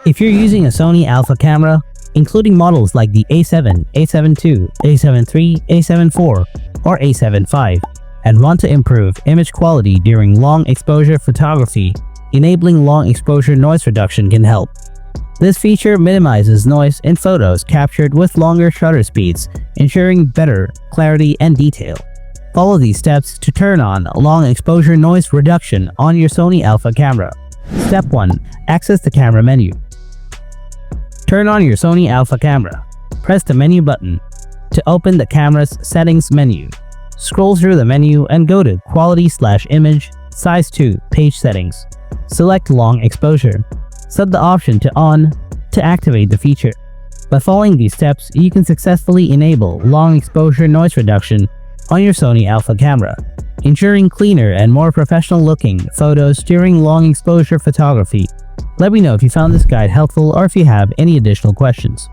If you're using a Sony Alpha camera, including models like the A7, A7 II, A7 III, A7 IV, or A7 V, and want to improve image quality during long exposure photography, enabling long exposure noise reduction can help. This feature minimizes noise in photos captured with longer shutter speeds, ensuring better clarity and detail. Follow these steps to turn on long exposure noise reduction on your Sony Alpha camera. Step 1. Access the camera menu. Turn on your Sony Alpha camera. Press the menu button to open the camera's settings menu. Scroll through the menu and go to Quality/Image, Size 2, Page Settings. Select Long Exposure. Set the option to On to activate the feature. By following these steps, you can successfully enable long exposure noise reduction on your Sony Alpha camera, ensuring cleaner and more professional-looking photos during long exposure photography. Let me know if you found this guide helpful or if you have any additional questions.